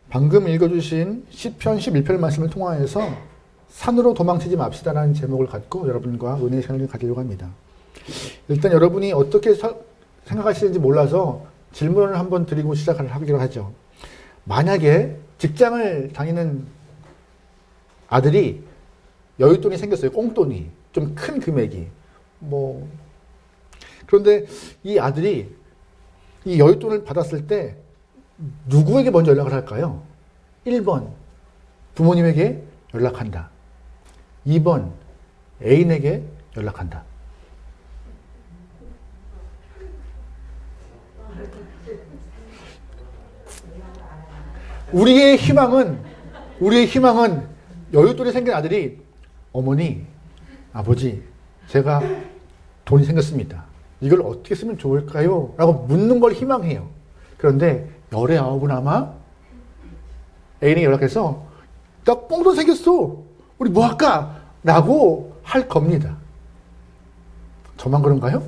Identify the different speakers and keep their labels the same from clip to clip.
Speaker 1: 방금 읽어주신 시편 11편 말씀을 통하여서 산으로 도망치지 맙시다라는 제목을 갖고 여러분과 은혜의 시간을 가지려고 합니다. 일단 여러분이 어떻게 생각하시는지 몰라서 질문을 한번 드리고 시작을 하기로 하죠. 만약에 직장을 다니는 아들이 여윳돈이 생겼어요. 꽁돈이. 좀 큰 금액이. 그런데 이 아들이 이 여윳돈을 받았을 때 누구에게 먼저 연락을 할까요? 1번, 부모님에게 연락한다. 2번, 애인에게 연락한다. 우리의 희망은 여윳돈이 생긴 아들이 어머니, 아버지, 제가 돈이 생겼습니다. 이걸 어떻게 쓰면 좋을까요? 라고 묻는 걸 희망해요. 그런데 열의 아홉은 아마 애인에게 연락해서 나 꽁돈 생겼어. 우리 뭐 할까? 라고 할 겁니다. 저만 그런가요?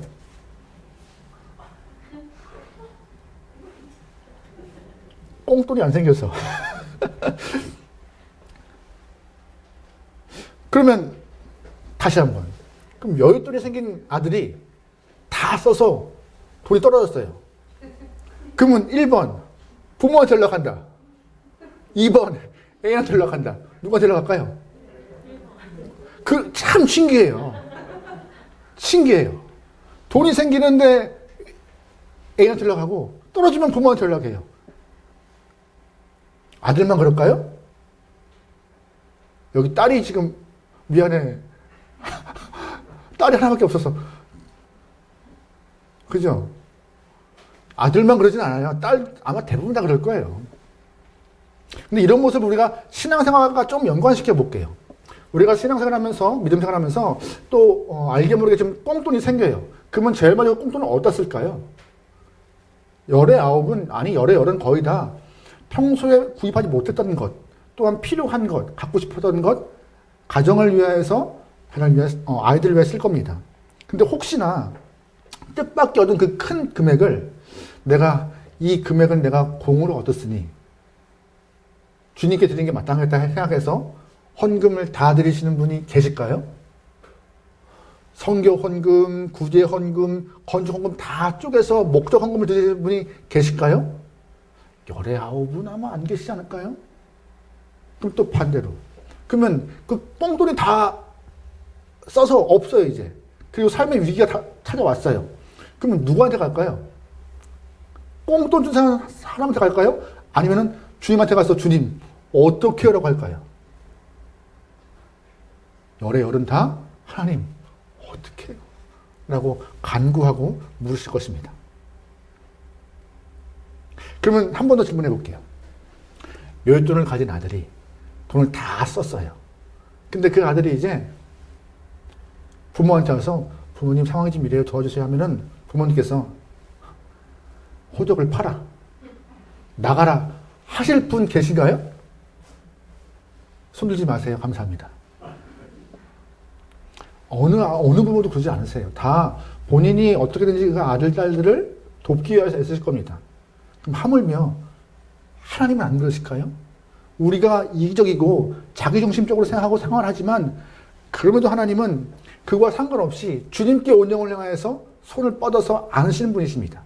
Speaker 1: 꽁돈이 안 생겨서. 그러면 다시 한번. 그럼 여윳돈이 생긴 아들이 다 써서 돈이 떨어졌어요. 그러면 1번 부모한테 연락한다. 2번 애인한테 연락한다. 누구한테 연락할까요? 참 신기해요. 돈이 생기는데 애인한테 연락하고 떨어지면 부모한테 연락해요. 아들만 그럴까요? 여기 딸이 지금 미안해. 딸이 하나밖에 없어서. 그죠? 아들만 그러진 않아요. 딸 아마 대부분 다 그럴 거예요. 근데 이런 모습을 우리가 신앙생활과 좀 연관시켜 볼게요. 우리가 신앙생활하면서 믿음생활하면서 또 알게 모르게 좀 꽁돈이 생겨요. 그러면 제일 많이 꽁돈을 어디다 쓸까요? 열의 아홉은 아니 열의 열은 거의 다 평소에 구입하지 못했던 것, 또한 필요한 것, 갖고 싶었던 것, 가정을 위해서 아이들을 위해 쓸 겁니다. 근데 혹시나 뜻밖의 얻은 그 큰 금액을 이 금액은 내가 공으로 얻었으니 주님께 드리는 게 마땅하겠다 생각해서 헌금을 다 드리시는 분이 계실까요? 성교 헌금, 구제 헌금, 건축 헌금 다 쪼개서 목적 헌금을 드리는 분이 계실까요? 열의 아홉은 아마 안 계시지 않을까요? 그럼 또 반대로. 그러면 그 꽁돈이 다 써서 없어요, 이제. 그리고 삶의 위기가 다 찾아왔어요. 그러면 누구한테 갈까요? 꽁돈 준 사람한테 갈까요? 아니면은 주님한테 가서 주님, 어떻게 하라고 할까요? 열의 열은 다 하나님, 어떻게 해요? 라고 간구하고 물으실 것입니다. 그러면 한 번 더 질문해 볼게요. 여윳돈을 가진 아들이 돈을 다 썼어요. 근데 그 아들이 이제 부모한테 와서 부모님 상황이 좀 이래요. 도와주세요 하면은 부모님께서 호적을 팔아. 나가라. 하실 분 계신가요? 손들지 마세요. 감사합니다. 어느 부모도 그러지 않으세요. 다 본인이 어떻게든지 그 아들, 딸들을 돕기 위해서 애쓰실 겁니다. 그럼 하물며 하나님은 안 그러실까요? 우리가 이기적이고 자기중심적으로 생각하고 생활하지만 그럼에도 하나님은 그와 상관없이 주님께 온 영을 향하여서 손을 뻗어서 안으시는 분이십니다.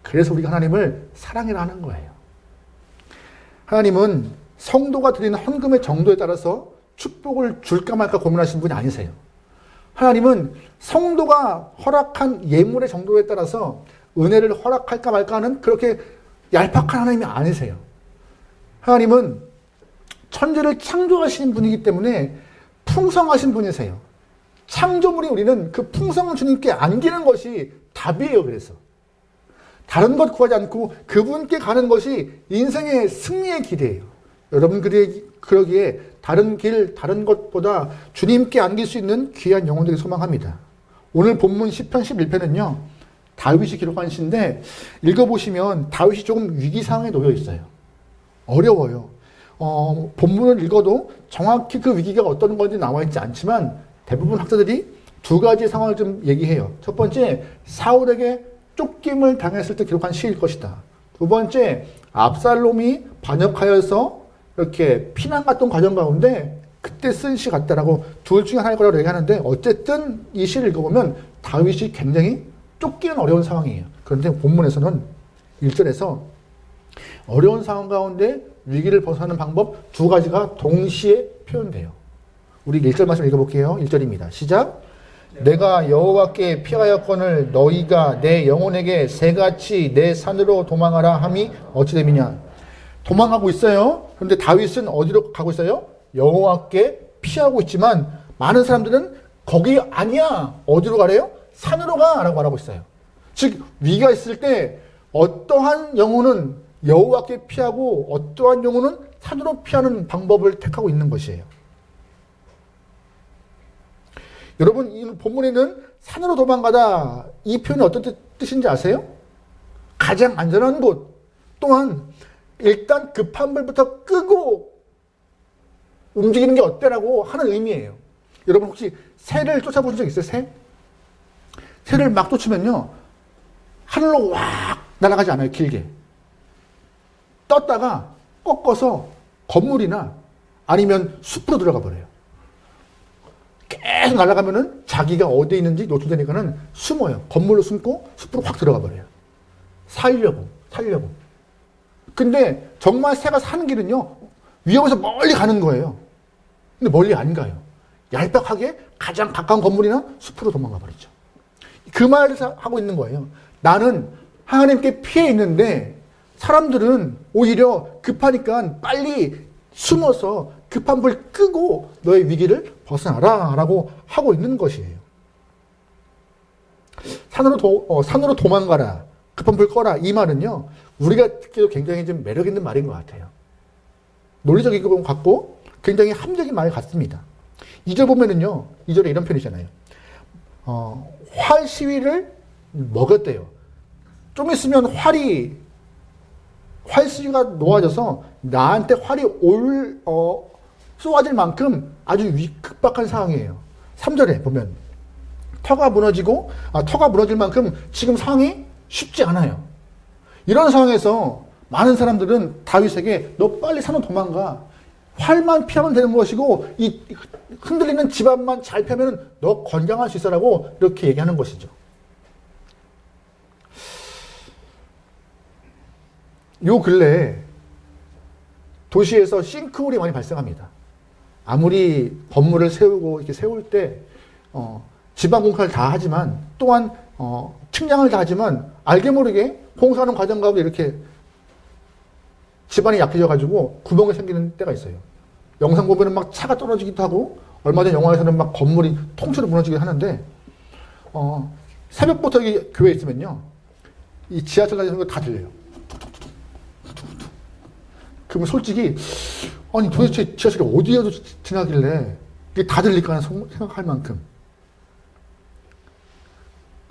Speaker 1: 그래서 우리가 하나님을 사랑이라 하는 거예요. 하나님은 성도가 드리는 헌금의 정도에 따라서 축복을 줄까 말까 고민하시는 분이 아니세요. 하나님은 성도가 허락한 예물의 정도에 따라서 은혜를 허락할까 말까 하는 그렇게 얄팍한 하나님이 아니세요. 하나님은 천지를 창조하시는 분이기 때문에 풍성하신 분이세요. 창조물이 우리는 그 풍성한 주님께 안기는 것이 답이에요. 그래서 다른 것 구하지 않고 그분께 가는 것이 인생의 승리의 길이에요. 여러분 그러기에 다른 길, 다른 것보다 주님께 안길 수 있는 귀한 영혼들이 소망합니다. 오늘 본문 시편 11편은요. 다윗이 기록한 시인데 읽어보시면 다윗이 조금 위기 상황에 놓여 있어요. 어려워요. 본문을 읽어도 정확히 그 위기가 어떤 건지 나와 있지 않지만 대부분 학자들이 두 가지 상황을 좀 얘기해요. 첫 번째, 사울에게 쫓김을 당했을 때 기록한 시일 것이다. 두 두 번째, 압살롬이 반역하여서 이렇게 피난 갔던 과정 가운데 그때 쓴 시 같다라고 둘 중에 하나일 거라고 얘기하는데, 어쨌든 이 시를 읽어보면 다윗이 굉장히 쫓기는 어려운 상황이에요. 그런데 본문에서는 1절에서 어려운 상황 가운데 위기를 벗어나는 방법 두 가지가 동시에 표현돼요. 우리 1절 말씀 읽어볼게요. 1절입니다. 시작. 내가 여호와께 피하였거늘 너희가 내 영혼에게 새같이 내 산으로 도망하라 함이 어찌 됨이냐. 도망가고 있어요. 그런데 다윗은 어디로 가고 있어요? 여호와께 피하고 있지만 많은 사람들은 거기 아니야. 어디로 가래요? 산으로 가 라고 말하고 있어요. 즉 위기가 있을 때 어떠한 영혼은 여호와께 피하고 어떠한 영혼은 산으로 피하는 방법을 택하고 있는 것이에요. 여러분, 이 본문에는 산으로 도망가다, 이 표현이 어떤 뜻인지 아세요? 가장 안전한 곳, 또한 일단 급한 불부터 끄고 움직이는 게 어때라고 하는 의미예요. 여러분 혹시 새를 쫓아보신 적 있어요? 새를 막 쫓으면요, 하늘로 확 날아가지 않아요. 길게 떴다가 꺾어서 건물이나 아니면 숲으로 들어가 버려요. 계속 날아가면은 자기가 어디에 있는지 노출되니까는 숨어요. 건물로 숨고 숲으로 확 들어가 버려요. 살려고. 근데 정말 새가 사는 길은요, 위험해서 멀리 가는 거예요. 근데 멀리 안 가요. 얄팍하게 가장 가까운 건물이나 숲으로 도망가 버리죠. 그 말을 하고 있는 거예요. 나는 하나님께 피해 있는데 사람들은 오히려 급하니까 빨리 숨어서 급한 불 끄고 너의 위기를 벗어나라 라고 하고 있는 것이에요. 산으로 도망가라, 급한 불 꺼라, 이 말은요, 우리가 듣기도 굉장히 좀 매력 있는 말인 것 같아요. 논리적인 것 같고 굉장히 합리적인 말 같습니다. 2절 보면은요, 2절에 이런 편이잖아요. 활 시위를 먹였대요. 좀 있으면 활 시위가 놓아져서 나한테 활이 쏘아질 만큼 아주 급박한 상황이에요. 3절에 보면 터가 무너질 만큼 지금 상황이 쉽지 않아요. 이런 상황에서 많은 사람들은 다윗에게 너 빨리 산으로 도망가. 활만 피하면 되는 것이고 이 흔들리는 집안만 잘 피하면 너 건강할 수 있어라고 이렇게 얘기하는 것이죠. 요 근래에 도시에서 싱크홀이 많이 발생합니다. 아무리 건물을 세우고 이렇게 세울 때 지방 공사를 다 하지만, 또한 측량을 다 하지만 알게 모르게 공사하는 과정 가운데 이렇게 집안이 약해져 가지고 구멍이 생기는 때가 있어요. 영상 보면은 막 차가 떨어지기도 하고, 얼마 전 영화에서는 막 건물이 통째로 무너지기도 하는데, 새벽부터 여기 교회에 있으면요, 이 지하철 다니는 거 다 들려요. 그러면 솔직히 아니 도대체 지하철이 어디에도 지나길래 이게 다 들릴까 생각할 만큼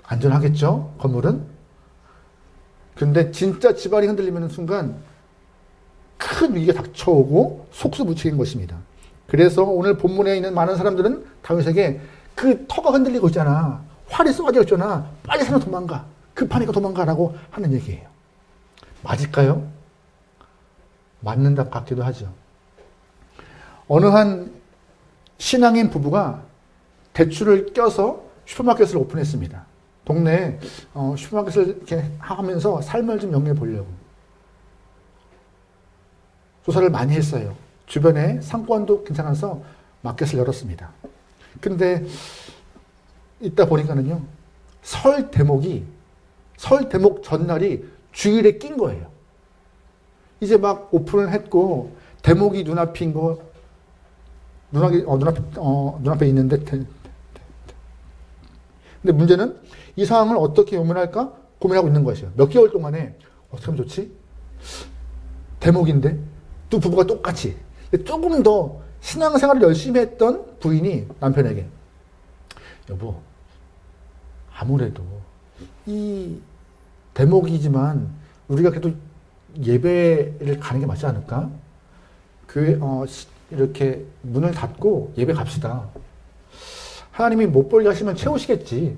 Speaker 1: 안전하겠죠, 건물은? 근데 진짜 집안이 흔들리는 순간 큰 위기가 닥쳐오고 속수무책인 것입니다. 그래서 오늘 본문에 있는 많은 사람들은 다윗에게 그 터가 흔들리고 있잖아, 활이 쏘아져 있잖아, 빨리 산으로 도망가, 급하니까 도망가라고 하는 얘기예요. 맞을까요? 맞는 답 같기도 하죠. 어느 한 신앙인 부부가 대출을 껴서 슈퍼마켓을 오픈했습니다. 동네에 슈퍼마켓을 이렇게 하면서 삶을 좀 영위해 보려고 조사를 많이 했어요. 주변에 상권도 괜찮아서 마켓을 열었습니다. 근데 이따 보니까는요, 설 대목 전날이 주일에 낀 거예요. 이제 막 오픈을 했고 대목이 눈앞인 거, 눈앞에 있는데, 근데 문제는 이 상황을 어떻게 요면할까 고민하고 있는 것이에요. 몇 개월 동안에 어떻게 하면 좋지? 대목인데 두 부부가 똑같이, 조금 더 신앙생활을 열심히 했던 부인이 남편에게, 여보, 아무래도 이 대목이지만 우리가 그래도 예배를 가는 게 맞지 않을까? 교회 이렇게 문을 닫고 예배 갑시다. 하나님이 못 벌게 하시면 채우시겠지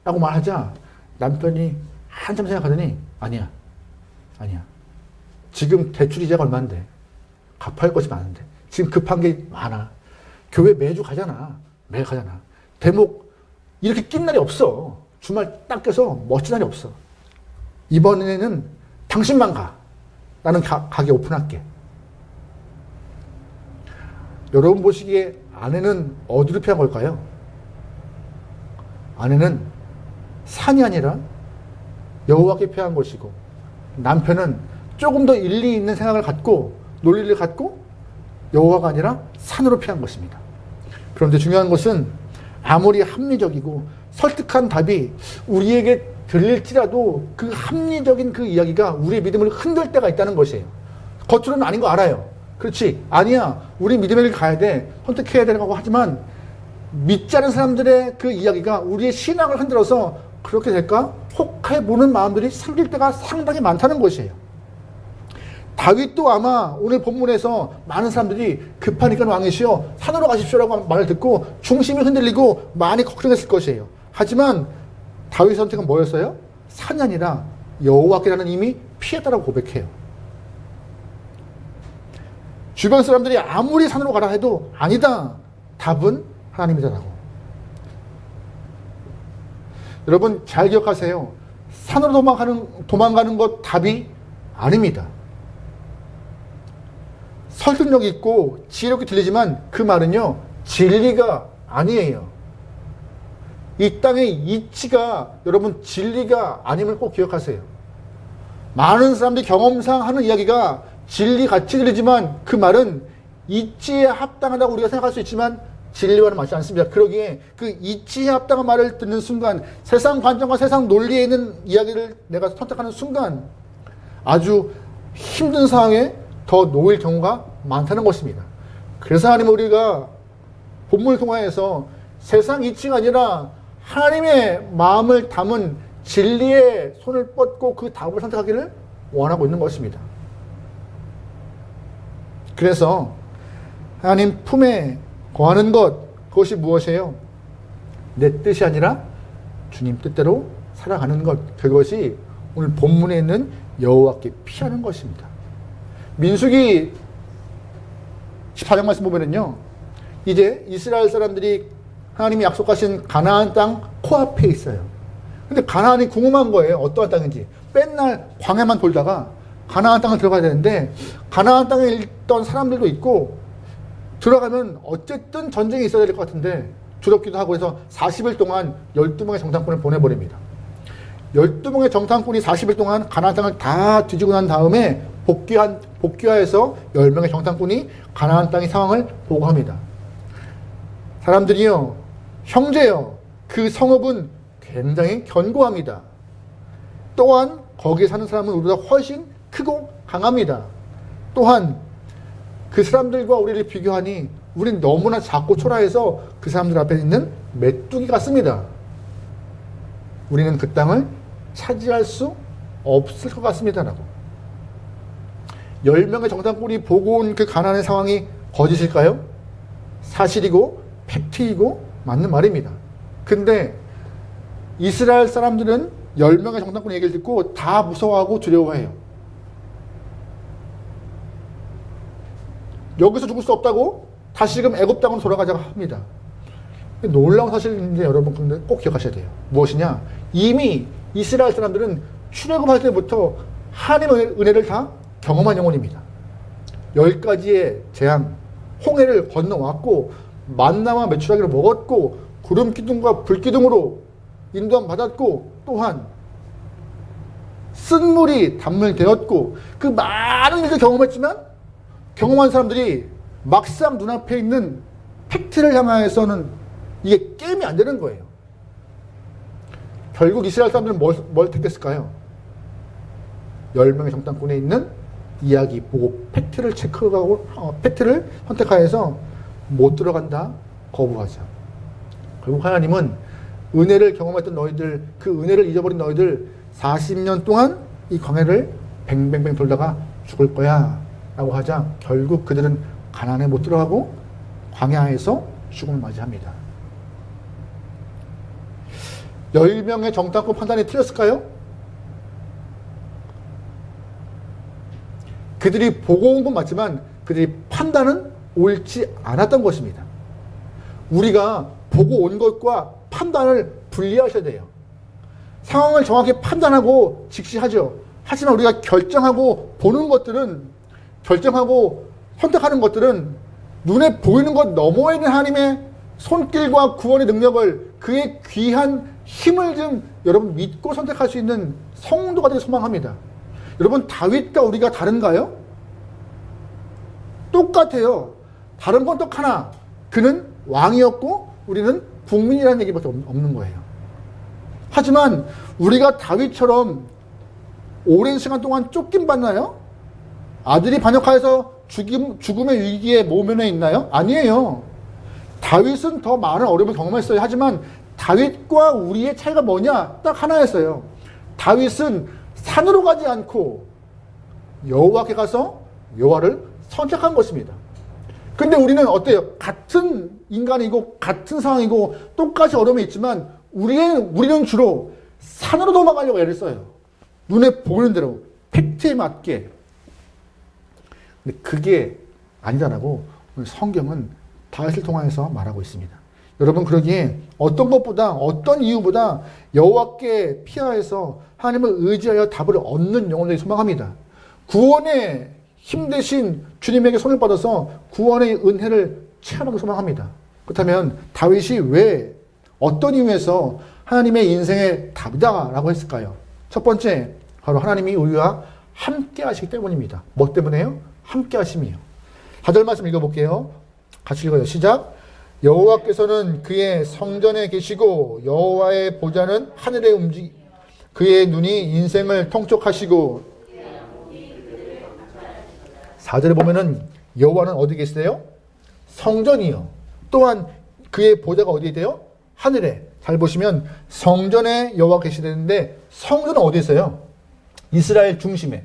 Speaker 1: 라고 말하자 남편이 한참 생각하더니, 아니야, 아니야. 지금 대출 이자가 얼마인데? 갚아야 할 것이 많은데. 지금 급한 게 많아. 교회 매주 가잖아. 매일 가잖아. 대목 이렇게 낀 날이 없어. 주말 딱 껴서 멋진 날이 없어. 이번에는 당신만 가. 나는 가게 오픈할게. 여러분 보시기에 아내는 어디로 피한 걸까요? 아내는 산이 아니라 여호와께 피한 것이고, 남편은 조금 더 일리 있는 생각을 갖고 논리를 갖고 여호와가 아니라 산으로 피한 것입니다. 그런데 중요한 것은 아무리 합리적이고 설득한 답이 우리에게 들릴지라도 그 합리적인 그 이야기가 우리의 믿음을 흔들 때가 있다는 것이에요. 겉으로는 아닌 거 알아요. 그렇지. 아니야. 우리 믿음의 길 가야 돼. 선택해야 되는 거고 하지만 믿지 않은 사람들의 그 이야기가 우리의 신앙을 흔들어서 그렇게 될까? 혹해보는 마음들이 생길 때가 상당히 많다는 것이에요. 다윗도 아마 오늘 본문에서 많은 사람들이 급하니까 왕이시여 산으로 가십시오라고 말을 듣고 중심이 흔들리고 많이 걱정했을 것이에요. 하지만 다윗의 선택은 뭐였어요? 산이 아니라 여호와께라는 이미 피했다라고 고백해요. 주변 사람들이 아무리 산으로 가라 해도 아니다. 답은 하나님이다라고. 여러분 잘 기억하세요. 산으로 도망가는 것 답이 아닙니다. 설득력 있고 지혜롭게 들리지만 그 말은요 진리가 아니에요. 이 땅의 이치가 여러분 진리가 아님을 꼭 기억하세요. 많은 사람들이 경험상 하는 이야기가 진리같이 들리지만 그 말은 이치에 합당하다고 우리가 생각할 수 있지만 진리와는 맞지 않습니다. 그러기에 그 이치에 합당한 말을 듣는 순간 세상 관점과 세상 논리에 있는 이야기를 내가 선택하는 순간 아주 힘든 상황에 더 놓일 경우가 많다는 것입니다. 그래서 하나님 우리가 본문을 통하여서 세상 이치가 아니라 하나님의 마음을 담은 진리의 손을 뻗고 그 답을 선택하기를 원하고 있는 것입니다. 그래서 하나님 품에 거하는 것, 그것이 무엇이에요? 내 뜻이 아니라 주님 뜻대로 살아가는 것, 그것이 오늘 본문에 있는 여호와께 피하는 것입니다. 민수기 14장 말씀 보면은요, 이제 이스라엘 사람들이 하나님이 약속하신 가나안 땅 코앞에 있어요. 근데 가나안이 궁금한 거예요. 어떠한 땅인지. 맨날 광야만 돌다가 가나안 땅을 들어가야 되는데 가나안 땅에 있던 사람들도 있고 들어가면 어쨌든 전쟁이 있어야 될 것 같은데 두렵기도 하고 해서 40일 동안 12명의 정탐꾼을 보내버립니다. 12명의 정탐꾼이 40일 동안 가나안 땅을 다 뒤지고 난 다음에 복귀하여서 10명의 정탐꾼이 가나안 땅의 상황을 보고합니다. 사람들이요, 형제요, 그 성읍은 굉장히 견고합니다. 또한 거기에 사는 사람은 우리보다 훨씬 크고 강합니다. 또한 그 사람들과 우리를 비교하니 우린 너무나 작고 초라해서 그 사람들 앞에 있는 메뚜기 같습니다. 우리는 그 땅을 차지할 수 없을 것 같습니다. 라고. 10명의 정탐꾼이 보고 온 그 가나안의 상황이 거짓일까요? 사실이고 팩트이고 맞는 말입니다. 근데 이스라엘 사람들은 10명의 정탐꾼 얘기를 듣고 다 무서워하고 두려워해요. 여기서 죽을 수 없다고 다시금 애굽 땅으로 돌아가자고 합니다. 놀라운 사실인데 여러분 근데 꼭 기억하셔야 돼요. 무엇이냐? 이미 이스라엘 사람들은 출애굽할 때부터 하나님의 은혜를 다 경험한 영혼입니다. 10가지의 재앙, 홍해를 건너왔고 만나와 메추라기를 먹었고 구름 기둥과 불 기둥으로 인도함 받았고 또한 쓴물이 단물되었고 그 많은 일을 경험했지만 경험한 사람들이 막상 눈앞에 있는 팩트를 향하여서는 이게 게임이 안 되는 거예요. 결국 이스라엘 사람들은 뭘 택했을까요? 10명의 정탐꾼에 있는 이야기 보고 팩트를 체크하고 팩트를 선택하여서 못 들어간다, 거부하자. 결국 하나님은 은혜를 경험했던 너희들, 그 은혜를 잊어버린 너희들 40년 동안 이 광야를 뱅뱅뱅 돌다가 죽을 거야 라고 하자 결국 그들은 가나안에 못 들어가고 광야에서 죽음을 맞이합니다. 10명의 정탐꾼 판단이 틀렸을까요? 그들이 보고 온 건 맞지만 그들이 판단은 옳지 않았던 것입니다. 우리가 보고 온 것과 판단을 분리하셔야 돼요. 상황을 정확히 판단하고 직시하죠. 하지만 우리가 결정하고 보는 것들은, 결정하고 선택하는 것들은 눈에 보이는 것 너머에 있는 하나님의 손길과 구원의 능력을, 그의 귀한 힘을 좀 여러분 믿고 선택할 수 있는 성도가 되길 소망합니다. 여러분, 다윗과 우리가 다른가요? 똑같아요. 다른 건 딱 하나. 그는 왕이었고 우리는 국민이라는 얘기밖에 없는 거예요. 하지만 우리가 다윗처럼 오랜 시간 동안 쫓김 받나요? 아들이 반역하여서 죽음의 위기에 모면해 있나요? 아니에요. 다윗은 더 많은 어려움을 경험했어요. 하지만 다윗과 우리의 차이가 뭐냐? 딱 하나였어요. 다윗은 산으로 가지 않고 여호와께 가서 여호와를 선택한 것입니다. 근데 우리는 어때요? 같은 인간이고 같은 상황이고 똑같이 어려움이 있지만 우리는 주로 산으로 도망가려고 애를 써요. 눈에 보이는 대로 팩트에 맞게. 근데 그게 아니다라고 오늘 성경은 다윗을 통해서 말하고 있습니다. 여러분, 그러기에 어떤 것보다, 어떤 이유보다 여호와께 피하여서 하나님을 의지하여 답을 얻는 영혼들이 소망합니다. 구원의 힘 대신 주님에게 손을 뻗어서 구원의 은혜를 체험하기 소망합니다. 그렇다면 다윗이 왜, 어떤 이유에서 하나님의 인생의 답이다라고 했을까요? 첫 번째, 바로 하나님이 우리와 함께 하시기 때문입니다. 뭐 때문에요? 함께 하심이에요. 4절 말씀 읽어볼게요. 같이 읽어요. 시작. 여호와께서는 그의 성전에 계시고 여호와의 보좌는 하늘에 그의 눈이 인생을 통촉하시고. 4절에 보면은 여호와는 어디 계세요? 성전이요. 또한 그의 보좌가 어디에 돼요? 하늘에. 잘 보시면 성전에 여호와 계시되는데 성전은 어디에 있어요? 이스라엘 중심에.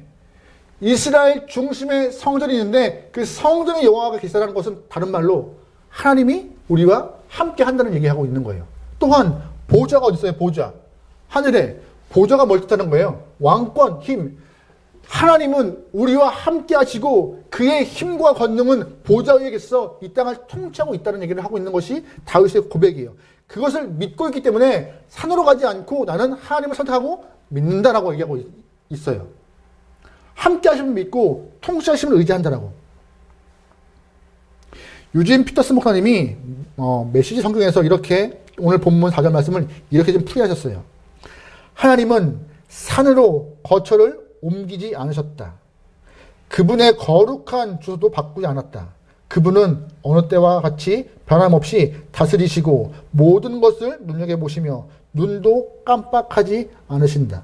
Speaker 1: 이스라엘 중심에 성전이 있는데 그 성전에 여호와가 계시다는 것은 다른 말로 하나님이 우리와 함께 한다는 얘기하고 있는 거예요. 또한 보좌가 어디 있어요? 보좌. 하늘에. 보좌가 뭘 뜻하는 거예요? 왕권, 힘. 하나님은 우리와 함께 하시고 그의 힘과 권능은 보좌 위에 계셔서 이 땅을 통치하고 있다는 얘기를 하고 있는 것이 다윗의 고백이에요. 그것을 믿고 있기 때문에 산으로 가지 않고 나는 하나님을 선택하고 믿는다라고 얘기하고 있어요. 함께 하심을 믿고 통치하심을 의지한다라고. 유진 피터스 목사님이 메시지 성경에서 이렇게 오늘 본문 4절 말씀을 이렇게 좀 풀이하셨어요. 하나님은 산으로 거처를 옮기지 않으셨다. 그분의 거룩한 주소도 바꾸지 않았다. 그분은 어느 때와 같이 변함없이 다스리시고 모든 것을 눈여겨보시며 눈도 깜빡하지 않으신다.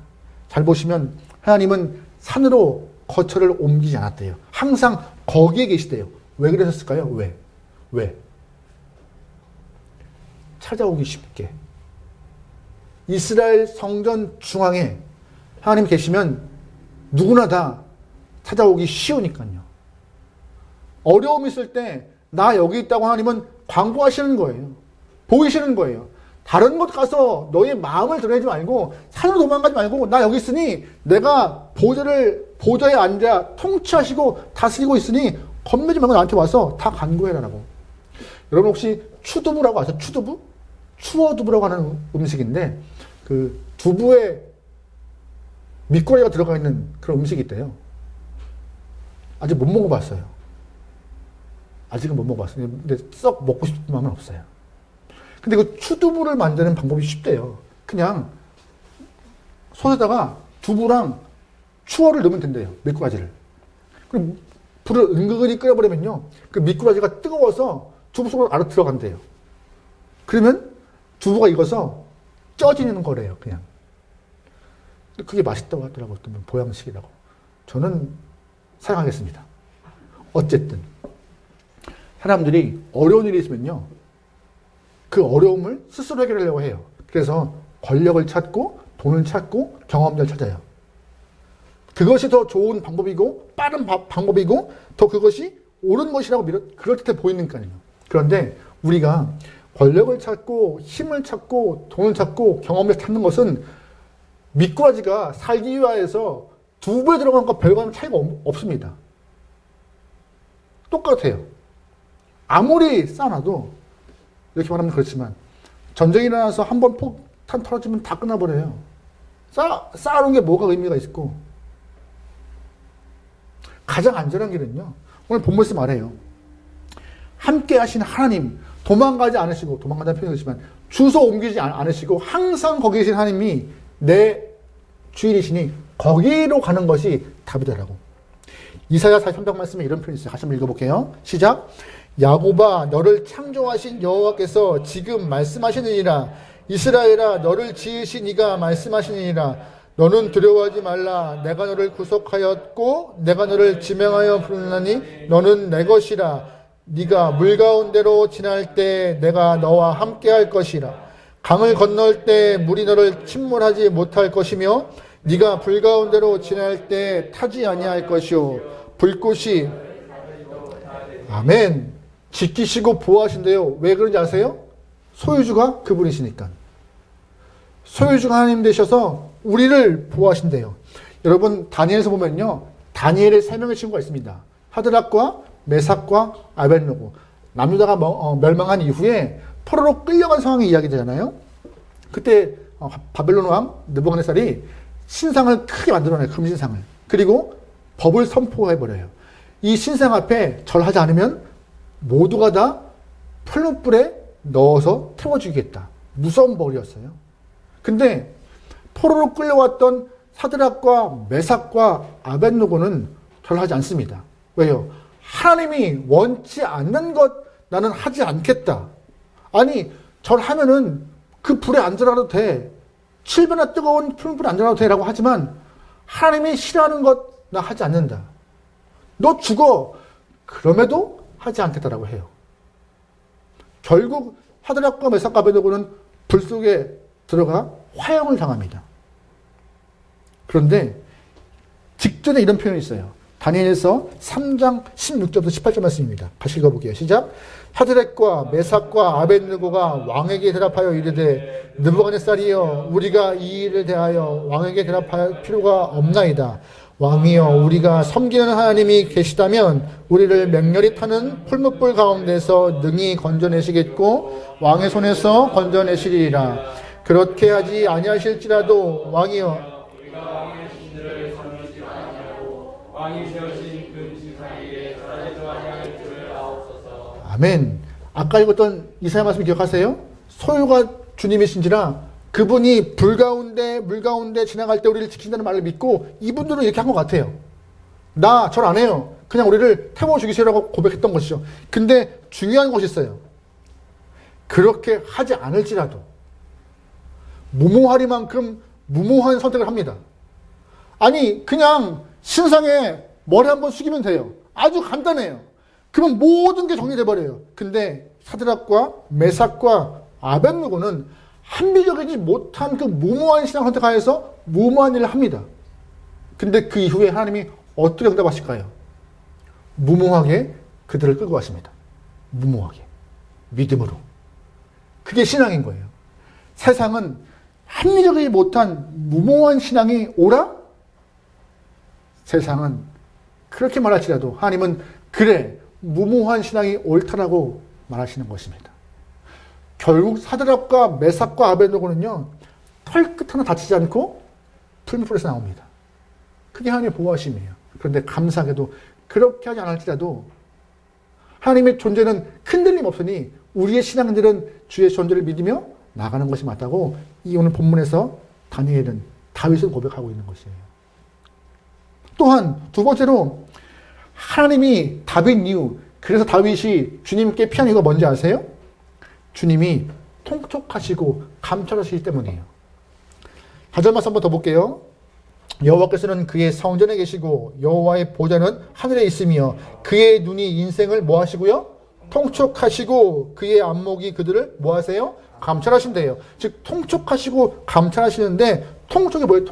Speaker 1: 잘 보시면 하나님은 산으로 거처를 옮기지 않았대요. 항상 거기에 계시대요. 왜 그러셨을까요? 왜? 찾아오기 쉽게. 이스라엘 성전 중앙에 하나님 계시면 누구나 다 찾아오기 쉬우니까요. 어려움이 있을 때 나 여기 있다고 하나님은 광고하시는 거예요. 보이시는 거예요. 다른 곳 가서 너의 마음을 드러내지 말고 산으로 도망가지 말고 나 여기 있으니 내가 보좌에 앉아 통치하시고 다스리고 있으니 겁내지 말고 나한테 와서 다 간구해라라고. 여러분 혹시 추두부라고 아세요? 추두부? 추어두부라고 하는 음식인데 그 두부에 밑거리가 들어가 있는 그런 음식이 있대요. 아직 못 먹어봤어요. 아직은 못 먹어봤어요. 근데 썩 먹고 싶은 마음은 없어요. 근데 그 추두부를 만드는 방법이 쉽대요. 그냥 솥에다가 두부랑 추어를 넣으면 된대요. 밑꾸라지를. 그럼 불을 은근히 끓여버리면요. 그 밑꾸라지가 뜨거워서 두부 속으로 알아 들어간대요. 그러면 두부가 익어서 쪄지는 거래요. 그냥. 그게 맛있다고 하더라고요. 어떤 보양식이라고. 저는 사용하겠습니다. 어쨌든 사람들이 어려운 일이 있으면요. 그 어려움을 스스로 해결하려고 해요. 그래서 권력을 찾고 돈을 찾고 경험을 찾아요. 그것이 더 좋은 방법이고 빠른 방법이고 더 그것이 옳은 것이라고 그럴듯해 보이니까요. 그런데 우리가 권력을 찾고 힘을 찾고 돈을 찾고 경험을 찾는 것은 미꾸라지가 살기 위하여서 두부에 들어간 것 별과는 차이가 없습니다. 똑같아요. 아무리 쌓아놔도, 이렇게 말하면 그렇지만 전쟁이 일어나서 한번 폭탄 터지면 다 끝나버려요. 쌓아놓은 게 뭐가 의미가 있고. 가장 안전한 길은요, 오늘 본문에서 말해요. 함께 하신 하나님, 도망가지 않으시고, 도망간다는 표현이 그렇지만 주소 옮기지 않으시고 항상 거기 계신 하나님이 내 주인이시니 거기로 가는 것이 답이다라고. 이사야 43장 말씀에 이런 표현이 있어요. 같이 한번 읽어볼게요. 시작. 야곱아, 너를 창조하신 여호와께서 지금 말씀하시느니라. 이스라엘아, 너를 지으신 이가 말씀하시느니라. 너는 두려워하지 말라. 내가 너를 구속하였고 내가 너를 지명하여 부르나니 너는 내 것이라. 네가 물 가운데로 지날 때 내가 너와 함께 할 것이라. 강을 건널 때 물이 너를 침몰하지 못할 것이며 네가 불 가운데로 지날 때 타지 아니할 것이요 불꽃이 아멘 지키시고 보호하신대요. 왜 그런지 아세요? 소유주가 그분이시니까. 소유주가 하나님 되셔서 우리를 보호하신대요. 여러분 다니엘에서 보면요, 다니엘의 세 명의 친구가 있습니다. 하드락과 메삭과 아벳느고. 남유다가 멸망한 이후에 포로로 끌려간 상황이 이야기되잖아요. 그때 바벨론 왕 느부갓네살이 신상을 크게 만들어내요. 금신상을. 그리고 법을 선포해버려요. 이 신상 앞에 절하지 않으면 모두가 다 풀무불에 넣어서 태워 죽이겠다. 무서운 벌이었어요. 근데 포로로 끌려왔던 사드락과 메삭과 아벳느고는 절하지 않습니다. 왜요? 하나님이 원치 않는 것 나는 하지 않겠다. 아니, 절하면은 그 불에 안 들어가도 돼. 7배나 뜨거운 풀불에 안 들어가도 되라고 하지만 하나님이 싫어하는 것 나 하지 않는다. 너 죽어. 그럼에도 하지 않겠다라고 해요. 결국 하드락과 메삭과 아벳느고는 불 속에 들어가 화형을 당합니다. 그런데 직전에 이런 표현이 있어요. 다니엘서 3장 16절부터 18절 말씀입니다. 같이 읽어볼게요. 시작. 하드락과 메삭과 아벳느고가 왕에게 대답하여 이르되 느부갓네살이여, 우리가 이 일을 대하여 왕에게 대답할 필요가 없나이다. 왕이여, 우리가 섬기는 하나님이 계시다면 우리를 맹렬히 타는 풀무불 가운데서 능히 건져내시겠고 왕의 손에서 건져내시리라. 그렇게 하지 아니하실지라도 왕이여, 아멘. 아까 읽었던 이사야 말씀 기억하세요? 소유가 주님이신지라 그분이 불 가운데 물 가운데 지나갈 때 우리를 지킨다는 말을 믿고 이분들은 이렇게 한 것 같아요. 나 절 안 해요. 그냥 우리를 태워 죽이시라고 고백했던 것이죠. 근데 중요한 것이 있어요. 그렇게 하지 않을지라도 무모하리만큼 무모한 선택을 합니다. 아니, 그냥 신상에 머리 한번 숙이면 돼요. 아주 간단해요. 그러면 모든 게 정리돼 버려요. 근데 사드락과 메삭과 아벳느고는 합리적이지 못한 그 무모한 신앙 선택하여서 무모한 일을 합니다. 근데 그 이후에 하나님이 어떻게 응답하실까요? 무모하게 그들을 끌고 가십니다. 무모하게. 믿음으로. 그게 신앙인 거예요. 세상은 합리적이지 못한 무모한 신앙이 오라? 세상은 그렇게 말할지라도 하나님은 그래, 무모한 신앙이 옳다라고 말하시는 것입니다. 결국 사드락과 메삭과 아벳느고는요, 털끝 하나 다치지 않고 풀무불에서 나옵니다. 그게 하나님의 보호하심이에요. 그런데 감사하게도 그렇게 하지 않을지라도 하나님의 존재는 흔들림 없으니 우리의 신앙들은 주의 존재를 믿으며 나가는 것이 맞다고 이 오늘 본문에서 다니엘은 다윗은 고백하고 있는 것이에요. 또한 두 번째로 하나님이 다윗 이유, 그래서 다윗이 주님께 피한 이유가 뭔지 아세요? 주님이 통촉하시고 감찰하시기 때문이에요. 4절 말씀 한번 더 볼게요. 여호와께서는 그의 성전에 계시고 여호와의 보좌는 하늘에 있으며 그의 눈이 인생을 뭐 하시고요? 통촉하시고 그의 안목이 그들을 뭐 하세요? 감찰하신대요. 즉 통촉하시고 감찰하시는데 통촉이 뭐예요?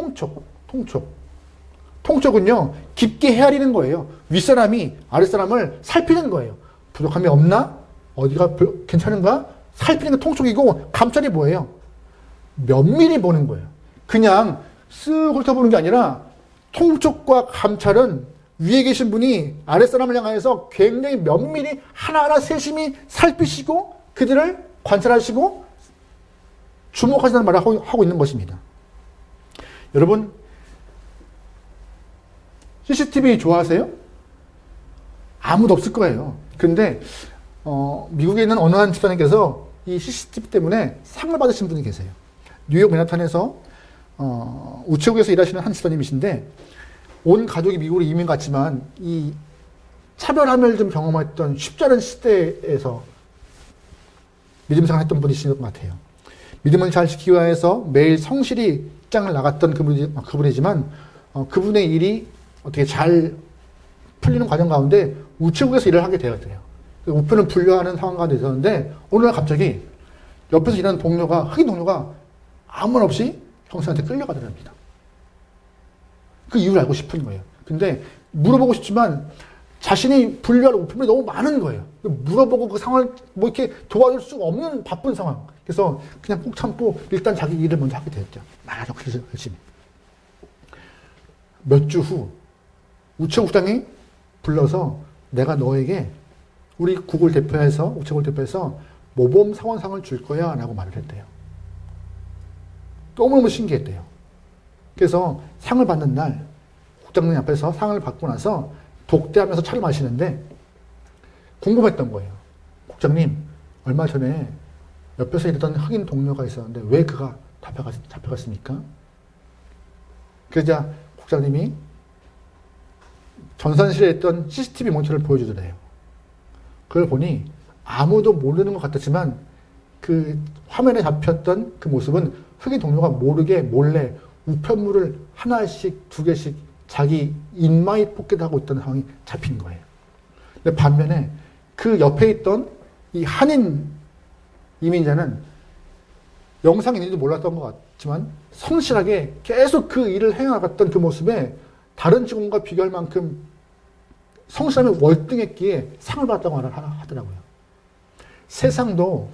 Speaker 1: 통촉은요, 깊게 헤아리는 거예요. 윗사람이 아랫사람을 살피는 거예요. 부족함이 없나? 어디가 괜찮은가? 살피는 게 통촉이고, 감찰이 뭐예요? 면밀히 보는 거예요. 그냥 쓱 훑어보는 게 아니라 통촉과 감찰은 위에 계신 분이 아랫사람을 향해서 굉장히 면밀히 하나하나 세심히 살피시고 그들을 관찰하시고 주목하시는 말을 하고 있는 것입니다. 여러분, CCTV 좋아하세요? 아무도 없을 거예요. 그런데 미국에 있는 어느 한 집사님께서 이 CCTV 때문에 상을 받으신 분이 계세요. 뉴욕 맨하탄에서 우체국에서 일하시는 한 집사님이신데 온 가족이 미국으로 이민 갔지만 이 차별함을 좀 경험했던 쉽지 않은 시대에서 믿음 생활을 했던 분이신 것 같아요. 믿음을 잘 지키기 위해서 매일 성실히 직장을 나갔던 그분이지만 그분의 일이 어떻게 잘 풀리는 과정 가운데 우체국에서 일을 하게 되었대요. 우편을 분류하는 상황 가운데 있었는데 어느 날 갑자기 옆에서 일하는 동료가 흑인 동료가 아무 말 없이 형사한테 끌려가더랍니다. 그 이유를 알고 싶은 거예요. 근데 물어보고 싶지만 자신이 분류할 우편물이 너무 많은 거예요. 물어보고 그 상황을 뭐 이렇게 도와줄 수가 없는 바쁜 상황. 그래서 그냥 꼭 참고 일단 자기 일을 먼저 하게 되었죠. 말하자 열심히. 몇 주 후 우체국장이 불러서 내가 너에게 우리 국을 대표해서 우체국을 대표해서 모범 사원상을 줄 거야 라고 말을 했대요. 너무너무 신기했대요. 그래서 상을 받는 날 국장님 앞에서 상을 받고 나서 독대하면서 차를 마시는데 궁금했던 거예요. 국장님, 얼마 전에 옆에서 일하던 흑인 동료가 있었는데 왜 그가 잡혀갔습니까? 그러자 국장님이 전산실에 있던 CCTV 모니터를 보여주더래요. 그걸 보니 아무도 모르는 것 같았지만 그 화면에 잡혔던 그 모습은 흑인 동료가 모르게 몰래 우편물을 하나씩 두 개씩 자기 인마이 포켓하고 있던 상황이 잡힌 거예요. 근데 반면에 그 옆에 있던 이 한인 이민자는 영상이 있는지도 몰랐던 것 같지만 성실하게 계속 그 일을 해나갔던 그 모습에 다른 직원과 비교할 만큼 성실함이 월등했기에 상을 받았다고 하더라고요. 세상도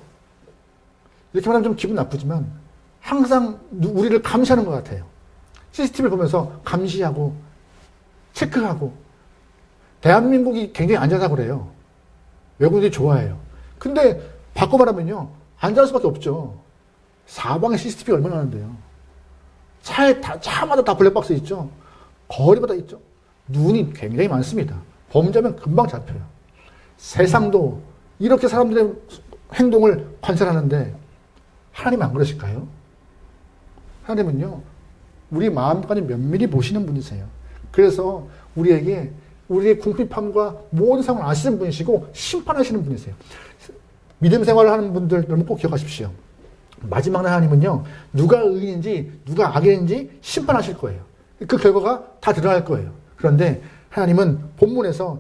Speaker 1: 이렇게 말하면 좀 기분 나쁘지만 항상 우리를 감시하는 것 같아요. CCTV를 보면서 감시하고 체크하고 대한민국이 굉장히 안전하고 그래요. 외국인들이 좋아해요. 근데 바꿔 말하면요. 안전할 수밖에 없죠. 사방에 CCTV가 얼마나 많은데요. 차마다 다 블랙박스 있죠. 거리마다 있죠. 눈이 굉장히 많습니다. 범죄면 금방 잡혀요. 세상도 이렇게 사람들의 행동을 관찰하는데 하나님 안 그러실까요? 하나님은요. 우리 마음까지 면밀히 보시는 분이세요. 그래서 우리에게 우리의 궁핍함과 모든 상황을 아시는 분이시고 심판하시는 분이세요. 믿음 생활을 하는 분들 여러분 꼭 기억하십시오. 마지막 날 하나님은요. 누가 의인인지 누가 악인인지 심판하실 거예요. 그 결과가 다 드러날 거예요. 그런데 하나님은 본문에서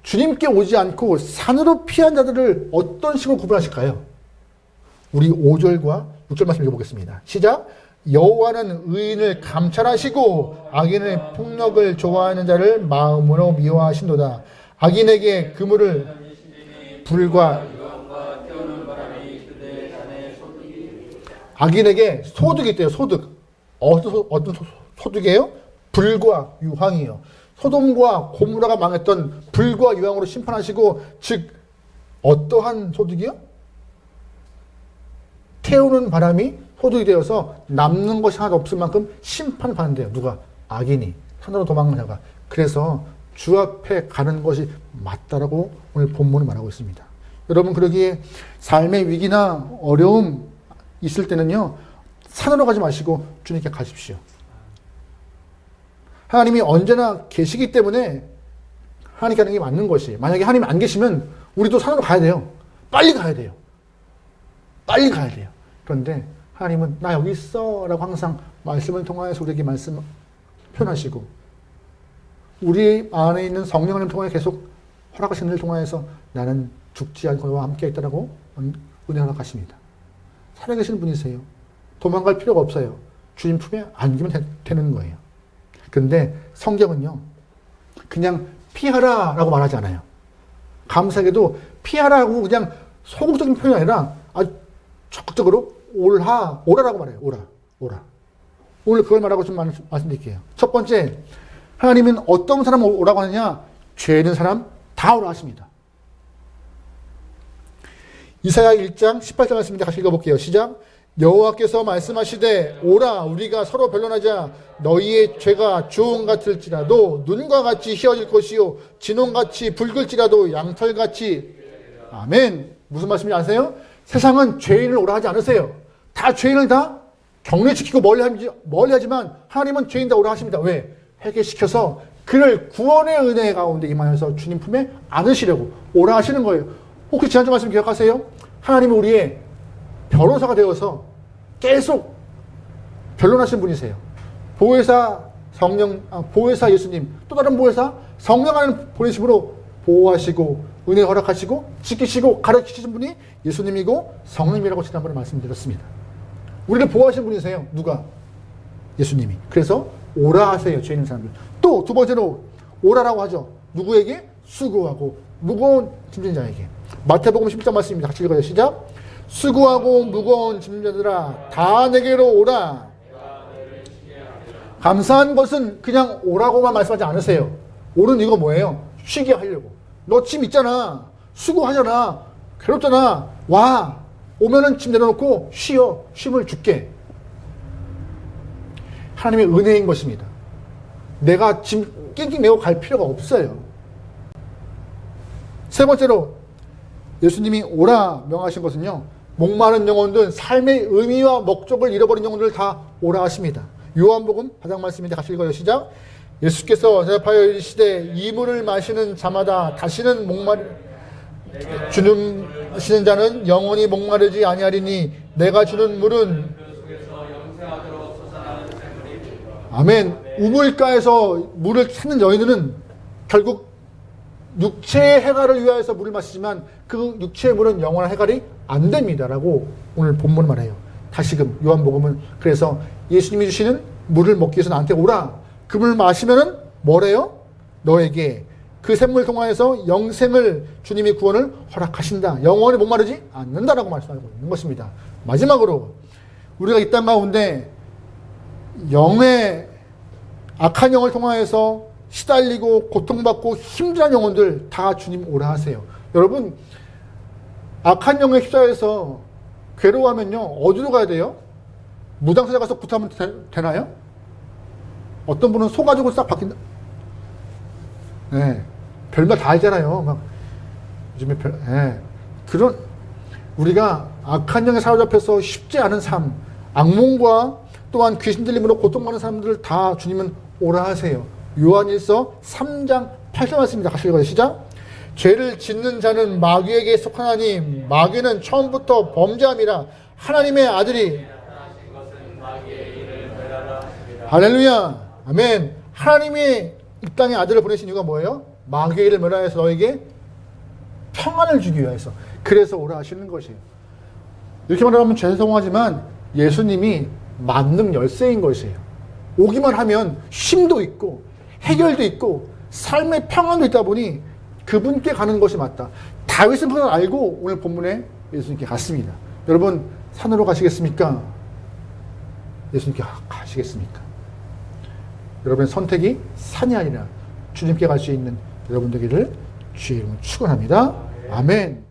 Speaker 1: 주님께 오지 않고 산으로 피한 자들을 어떤 식으로 구분하실까요? 우리 5절과 6절 말씀 읽어보겠습니다. 시작! 여호와는 의인을 감찰하시고 악인의 폭력을 좋아하는 자를 마음으로 미워하신도다. 악인에게 그물을 불과 악인에게 소득이 있대요. 소득. 어떤 소득이에요? 불과 유황이에요. 소돔과 고모라가 망했던 불과 유황으로 심판하시고 즉 어떠한 소득이요? 태우는 바람이 소득이 되어서 남는 것이 하나도 없을 만큼 심판을 받는데요. 누가? 악인이. 산으로 도망가는 자가. 그래서 주 앞에 가는 것이 맞다라고 오늘 본문을 말하고 있습니다. 여러분 그러기에 삶의 위기나 어려움 있을 때는요. 산으로 가지 마시고 주님께 가십시오. 하나님이 언제나 계시기 때문에 하나님께 하는 게 맞는 것이. 만약에 하나님이 안 계시면 우리도 산으로 가야 돼요. 빨리 가야 돼요. 빨리 가야 돼요. 그런데 하나님은 나 여기 있어 라고 항상 말씀을 통하여서 우리에게 말씀 표현하시고 우리 안에 있는 성령을 통해 계속 허락하신 일을 통하여서 나는 죽지 않고 너와 함께 있다라고 은혜 허락하십니다. 살아계시는 분이세요. 도망갈 필요가 없어요. 주님 품에 안기면 되는 거예요. 그런데 성경은요. 그냥 피하라 라고 말하지 않아요. 감사하게도 피하라고 그냥 소극적인 표현이 아니라 아주 적극적으로 오라라고 말해요. 오라. 오늘 그걸 말하고 좀 말씀드릴게요. 첫 번째, 하나님은 어떤 사람 오라고 하느냐? 죄 있는 사람 다 오라 하십니다. 이사야 1장 18절 말씀입니다. 같이 읽어볼게요. 시작. 여호와께서 말씀하시되 오라 우리가 서로 변론하자. 너희의 죄가 주홍 같을지라도 눈과 같이 희어질 것이요 진홍같이 붉을지라도 양털같이. 아멘. 무슨 말씀인지 아세요? 세상은 죄인을 오라 하지 않으세요. 다 죄인을 다 격리시키고 멀리하지만 하나님은 죄인 다 오라 하십니다. 왜? 회개시켜서 그를 구원의 은혜 가운데 임하여서 주님 품에 안으시려고 오라 하시는 거예요. 혹시 지난주 말씀 기억하세요? 하나님은 우리의 변호사가 되어서 계속 변론하시는 분이세요. 보혜사 보혜사 예수님, 또 다른 보혜사 성령 안에 보내심으로 보호하시고 은혜 허락하시고 지키시고 가르치신 분이 예수님이고 성령님이라고 지난번에 말씀드렸습니다. 우리를 보호하시는 분이세요. 누가? 예수님이. 그래서 오라 하세요. 죄 있는 사람들. 또 두 번째로 오라라고 하죠. 누구에게? 수고하고 무거운 짐진 자에게. 마태복음 11장 말씀입니다. 같이 읽어요. 시작. 수고하고 무거운 짐자들아 다 내게로 오라. 감사한 것은 그냥 오라고만 말씀하지 않으세요. 오는 이거 뭐예요? 쉬게 하려고. 너 짐 있잖아. 수고하잖아. 괴롭잖아. 와. 오면은 짐 내려놓고 쉬어. 쉼을 줄게. 하나님의 은혜인 것입니다. 내가 짐 낑낑 메고 갈 필요가 없어요. 세 번째로 예수님이 오라 명하신 것은요. 목마른 영혼들, 삶의 의미와 목적을 잃어버린 영혼들 다 오라 하십니다. 요한복음 4장 말씀인데 같이 읽어요. 시작. 예수께서 대답하여 이르시되 이 물을 마시는 자마다 다시는 주는 자는 영원히 목마르지 아니하리니 내가 주는 물은 아멘. 우물가에서 물을 찾는 여인들은 결국 육체의 해갈을 위하여서 물을 마시지만 그 육체의 물은 영원한 해갈이 안 됩니다. 라고 오늘 본문을 말해요. 다시금 요한복음은 그래서 예수님이 주시는 물을 먹기 위해서 나한테 오라. 그 물 마시면은 뭐래요? 너에게 그 샘물 통하여서 영생을 주님이 구원을 허락하신다. 영원히 목마르지 않는다라고 말씀하고 있는 것입니다. 마지막으로 우리가 이 땅 가운데 영의 악한 영을 통하여서 시달리고 고통받고 힘들어하는 영혼들 다 주님 오라 하세요. 여러분 악한 영에 휩싸여서 괴로워하면요 어디로 가야 돼요? 무당사자 가서 구타하면 되나요? 어떤 분은 소가죽을 싹 바뀐다. 네, 별말 다 알잖아요. 막 요즘에 그런 우리가 악한 영에 사로잡혀서 쉽지 않은 삶, 악몽과 또한 귀신 들림으로 고통받는 사람들을 다 주님은 오라 하세요. 요한일서 3장 8절 말씀입니다. 같이 읽어요. 시작. 죄를 짓는 자는 마귀에게 속하나니 마귀는 처음부터 범죄함이라 하나님의 아들이 할렐루야 아멘. 하나님이 이 땅에 아들을 보내신 이유가 뭐예요? 마귀의 일을 멸하여서 너에게 평안을 주기 위해서. 그래서 오라 하시는 것이에요. 이렇게 말하면 죄송하지만 예수님이 만능 열쇠인 것이에요. 오기만 하면 쉼도 있고 해결도 있고 삶의 평안도 있다 보니 그분께 가는 것이 맞다. 다윗은 그걸 알고 오늘 본문에 예수님께 갔습니다. 여러분 산으로 가시겠습니까? 예수님께 가시겠습니까? 여러분의 선택이 산이 아니라 주님께 갈 수 있는 여러분 되기를 주의 이름으로 축원합니다. 아멘.